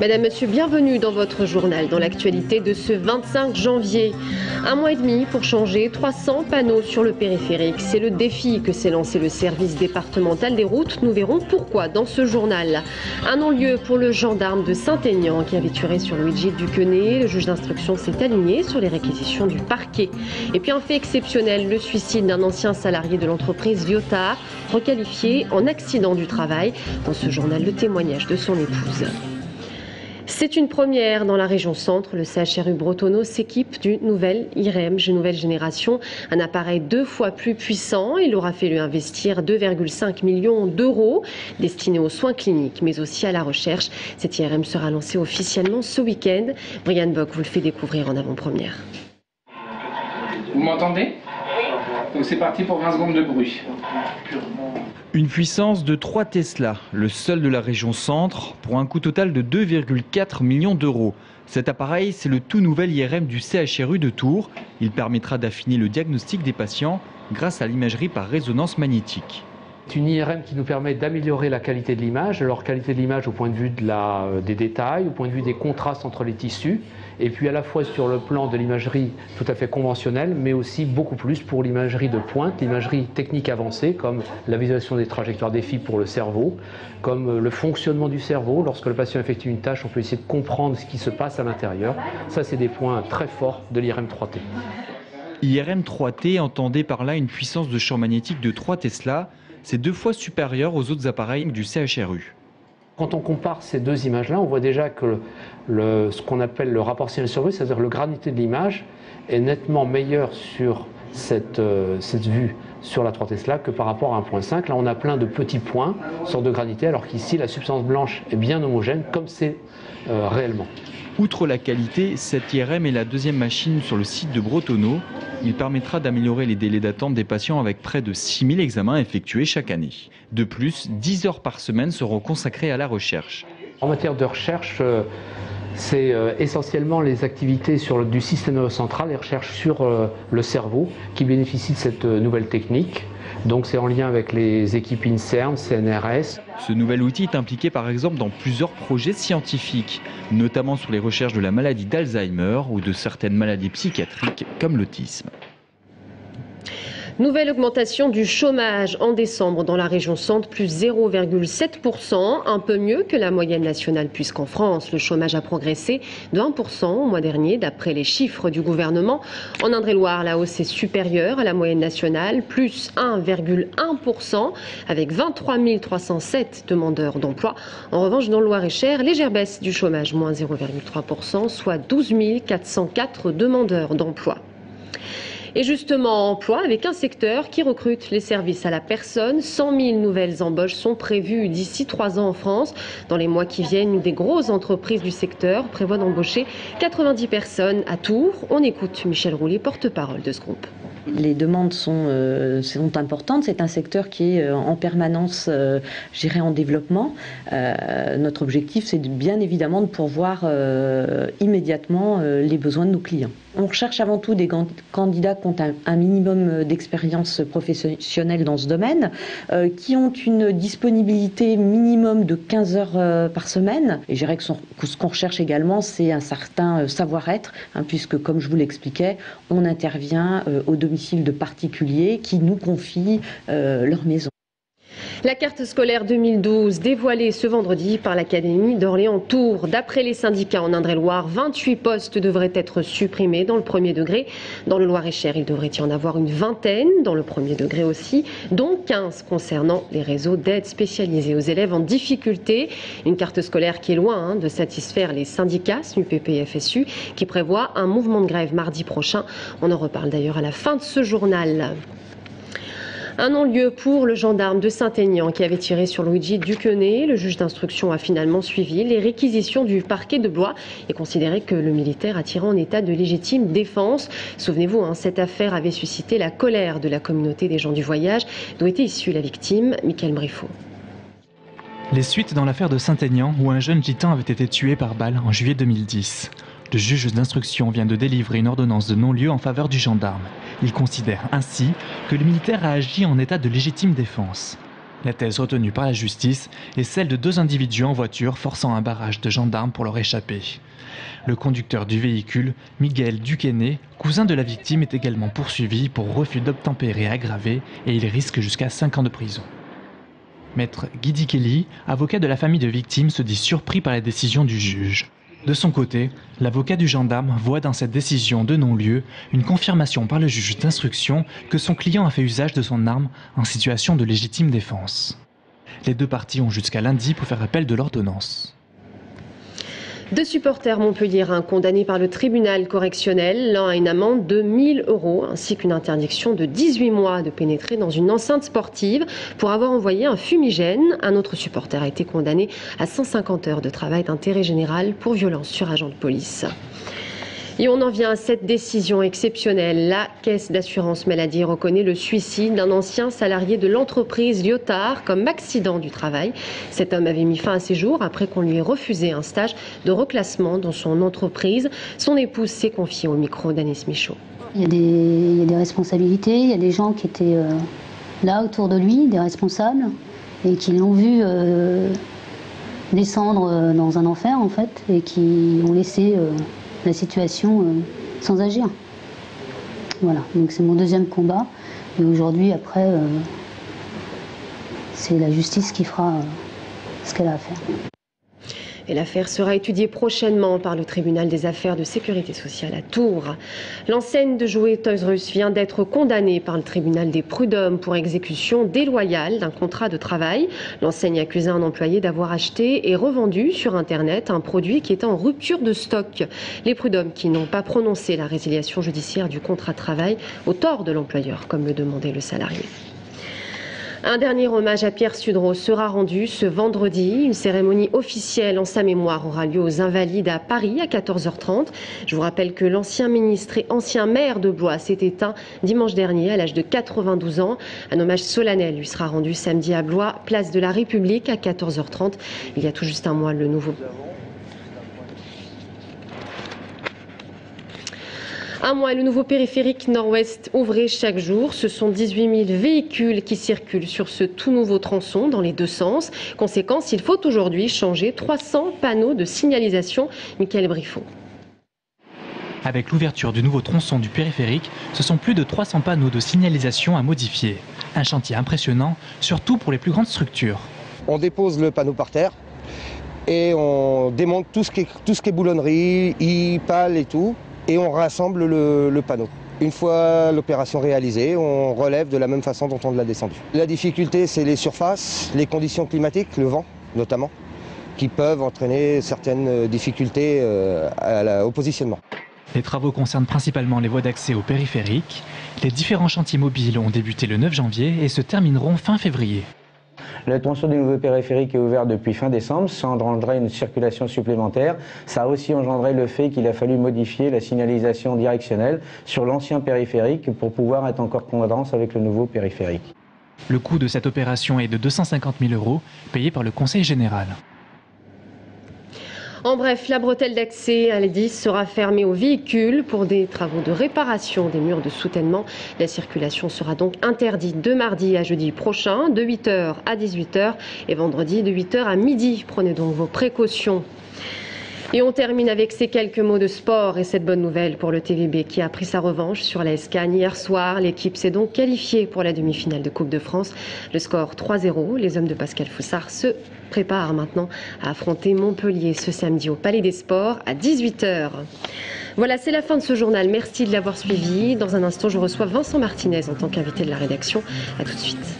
Madame, Monsieur, bienvenue dans votre journal, dans l'actualité de ce 25 janvier. Un mois et demi pour changer 300 panneaux sur le périphérique. C'est le défi que s'est lancé le service départemental des routes. Nous verrons pourquoi dans ce journal. Un non-lieu pour le gendarme de Saint-Aignan qui avait tué sur Luigi Duquenet. Le juge d'instruction s'est aligné sur les réquisitions du parquet. Et puis un fait exceptionnel, le suicide d'un ancien salarié de l'entreprise Viota, requalifié en accident du travail. Dans ce journal, le témoignage de son épouse. C'est une première dans la région centre. Le CHRU Bretonneau s'équipe d'une nouvelle IREM, une nouvelle génération, un appareil 2 fois plus puissant. Il aura fallu investir 2,5 millions d'euros destinés aux soins cliniques, mais aussi à la recherche. Cette IRM sera lancée officiellement ce week-end. Brian Bock vous le fait découvrir en avant-première. Vous m'entendez? Donc c'est parti pour 20 secondes de bruit. Une puissance de 3 Tesla, le seul de la région centre, pour un coût total de 2,4 millions d'euros. Cet appareil, c'est le tout nouvel IRM du CHRU de Tours. Il permettra d'affiner le diagnostic des patients grâce à l'imagerie par résonance magnétique. C'est une IRM qui nous permet d'améliorer la qualité de l'image, alors qualité de l'image au point de vue des détails, au point de vue des contrastes entre les tissus, et puis à la fois sur le plan de l'imagerie tout à fait conventionnelle, mais aussi beaucoup plus pour l'imagerie de pointe, l'imagerie technique avancée, comme la visualisation des trajectoires des fibres pour le cerveau, comme le fonctionnement du cerveau. Lorsque le patient effectue une tâche, on peut essayer de comprendre ce qui se passe à l'intérieur. Ça, c'est des points très forts de l'IRM 3T. IRM 3T, entendez par là une puissance de champ magnétique de 3 Tesla. C'est 2 fois supérieur aux autres appareils du CHRU. Quand on compare ces deux images-là, on voit déjà que ce qu'on appelle le rapport signal sur vue, c'est-à-dire le granité de l'image, est nettement meilleur sur cette vue sur la 3 Tesla que par rapport à 1.5. Là, on a plein de petits points, sorte de granité, alors qu'ici, la substance blanche est bien homogène, comme c'est réellement. Outre la qualité, cette IRM est la deuxième machine sur le site de Bretonneau. Il permettra d'améliorer les délais d'attente des patients avec près de 6000 examens effectués chaque année. De plus, 10 heures par semaine seront consacrées à la recherche. En matière de recherche, c'est essentiellement les activités du système nerveux central, les recherches sur le cerveau qui bénéficient de cette nouvelle technique. Donc c'est en lien avec les équipes INSERM, CNRS. Ce nouvel outil est impliqué par exemple dans plusieurs projets scientifiques, notamment sur les recherches de la maladie d'Alzheimer ou de certaines maladies psychiatriques comme l'autisme. Nouvelle augmentation du chômage en décembre dans la région centre, plus 0,7%, un peu mieux que la moyenne nationale puisqu'en France, le chômage a progressé de 1% au mois dernier d'après les chiffres du gouvernement. En Indre-et-Loire, la hausse est supérieure à la moyenne nationale, plus 1,1% avec 23 307 demandeurs d'emploi. En revanche, dans le Loir-et-Cher, légère baisse du chômage, moins 0,3%, soit 12 404 demandeurs d'emploi. Et justement, emploi avec un secteur qui recrute les services à la personne. 100 000 nouvelles embauches sont prévues d'ici 3 ans en France. Dans les mois qui viennent, une des grosses entreprises du secteur prévoit d'embaucher 90 personnes à Tours. On écoute Michel Roulet, porte-parole de ce groupe. Les demandes sont importantes. C'est un secteur qui est en permanence, en développement. Notre objectif, c'est bien évidemment de pourvoir immédiatement les besoins de nos clients. On recherche avant tout des candidats qui ont un minimum d'expérience professionnelle dans ce domaine, qui ont une disponibilité minimum de 15 heures par semaine. Et je dirais que ce qu'on recherche également, c'est un certain savoir-être, puisque comme je vous l'expliquais, on intervient au domicile de particuliers qui nous confient leur maison. La carte scolaire 2012 dévoilée ce vendredi par l'Académie d'Orléans-Tours. D'après les syndicats en Indre-et-Loire, 28 postes devraient être supprimés dans le premier degré. Dans le Loir-et-Cher, il devrait y en avoir une vingtaine, dans le premier degré aussi, dont 15 concernant les réseaux d'aide spécialisés aux élèves en difficulté. Une carte scolaire qui est loin de satisfaire les syndicats, SNUPP et FSU, qui prévoient un mouvement de grève mardi prochain. On en reparle d'ailleurs à la fin de ce journal. Un non-lieu pour le gendarme de Saint-Aignan qui avait tiré sur Luigi Duquenet. Le juge d'instruction a finalement suivi les réquisitions du parquet de Blois et considéré que le militaire a tiré en état de légitime défense. Souvenez-vous, cette affaire avait suscité la colère de la communauté des gens du voyage, d'où était issue la victime, Mickaël Briffaut. Les suites dans l'affaire de Saint-Aignan où un jeune gitan avait été tué par balle en juillet 2010. Le juge d'instruction vient de délivrer une ordonnance de non-lieu en faveur du gendarme. Il considère ainsi que le militaire a agi en état de légitime défense. La thèse retenue par la justice est celle de 2 individus en voiture forçant un barrage de gendarmes pour leur échapper. Le conducteur du véhicule, Miguel Duquesne, cousin de la victime, est également poursuivi pour refus d'obtempérer aggravé et il risque jusqu'à 5 ans de prison. Maître Guidi Kelly, avocat de la famille de victime, se dit surpris par la décision du juge. De son côté, l'avocat du gendarme voit dans cette décision de non-lieu une confirmation par le juge d'instruction que son client a fait usage de son arme en situation de légitime défense. Les 2 parties ont jusqu'à lundi pour faire appel de l'ordonnance. 2 supporters montpelliérains condamnés par le tribunal correctionnel, l'un à une amende de 1 000 € ainsi qu'une interdiction de 18 mois de pénétrer dans une enceinte sportive pour avoir envoyé un fumigène. Un autre supporter a été condamné à 150 heures de travail d'intérêt général pour violence sur agent de police. Et on en vient à cette décision exceptionnelle. La Caisse d'assurance maladie reconnaît le suicide d'un ancien salarié de l'entreprise Lyotard comme accident du travail. Cet homme avait mis fin à ses jours après qu'on lui ait refusé un stage de reclassement dans son entreprise. Son épouse s'est confiée au micro d'Agnès Michaud. Il y a des responsabilités, il y a des gens qui étaient là autour de lui, des responsables, et qui l'ont vu descendre dans un enfer en fait, et qui ont laissé la situation sans agir. Voilà, donc c'est mon 2e combat. Et aujourd'hui, après, c'est la justice qui fera ce qu'elle a à faire. Et l'affaire sera étudiée prochainement par le tribunal des affaires de sécurité sociale à Tours. L'enseigne de jouets Toys R Us vient d'être condamnée par le tribunal des prud'hommes pour exécution déloyale d'un contrat de travail. L'enseigne accusait un employé d'avoir acheté et revendu sur Internet un produit qui était en rupture de stock. Les prud'hommes qui n'ont pas prononcé la résiliation judiciaire du contrat de travail au tort de l'employeur, comme le demandait le salarié. Un dernier hommage à Pierre Sudreau sera rendu ce vendredi. Une cérémonie officielle en sa mémoire aura lieu aux Invalides à Paris à 14h30. Je vous rappelle que l'ancien ministre et ancien maire de Blois s'est éteint dimanche dernier à l'âge de 92 ans. Un hommage solennel lui sera rendu samedi à Blois, place de la République à 14h30. Il y a tout juste un mois, le nouveau le nouveau périphérique nord-ouest ouvrait chaque jour. Ce sont 18 000 véhicules qui circulent sur ce tout nouveau tronçon dans les 2 sens. Conséquence, il faut aujourd'hui changer 300 panneaux de signalisation. Michael Briffaut. Avec l'ouverture du nouveau tronçon du périphérique, ce sont plus de 300 panneaux de signalisation à modifier. Un chantier impressionnant, surtout pour les plus grandes structures. On dépose le panneau par terre et on démonte tout ce qui est boulonnerie, pales et tout. Et on rassemble le panneau. Une fois l'opération réalisée, on relève de la même façon dont on l'a descendu. La difficulté, c'est les surfaces, les conditions climatiques, le vent notamment, qui peuvent entraîner certaines difficultés au positionnement. Les travaux concernent principalement les voies d'accès au périphérique. Les différents chantiers mobiles ont débuté le 9 janvier et se termineront fin février. Le tronçon du nouveau périphérique est ouvert depuis fin décembre, ça engendrerait une circulation supplémentaire. Ça a aussi engendré le fait qu'il a fallu modifier la signalisation directionnelle sur l'ancien périphérique pour pouvoir être en concordance avec le nouveau périphérique. Le coût de cette opération est de 250 000 € payé par le Conseil général. En bref, la bretelle d'accès à l'A10 sera fermée aux véhicules pour des travaux de réparation des murs de soutènement. La circulation sera donc interdite de mardi à jeudi prochain, de 8 h à 18 h et vendredi de 8 h à midi. Prenez donc vos précautions. Et on termine avec ces quelques mots de sport et cette bonne nouvelle pour le TVB qui a pris sa revanche sur la SCAN hier soir. L'équipe s'est donc qualifiée pour la demi-finale de Coupe de France. Le score 3-0. Les hommes de Pascal Foussard se préparent maintenant à affronter Montpellier ce samedi au Palais des Sports à 18 h. Voilà, c'est la fin de ce journal. Merci de l'avoir suivi. Dans un instant, je reçois Vincent Martinez en tant qu'invité de la rédaction. A tout de suite.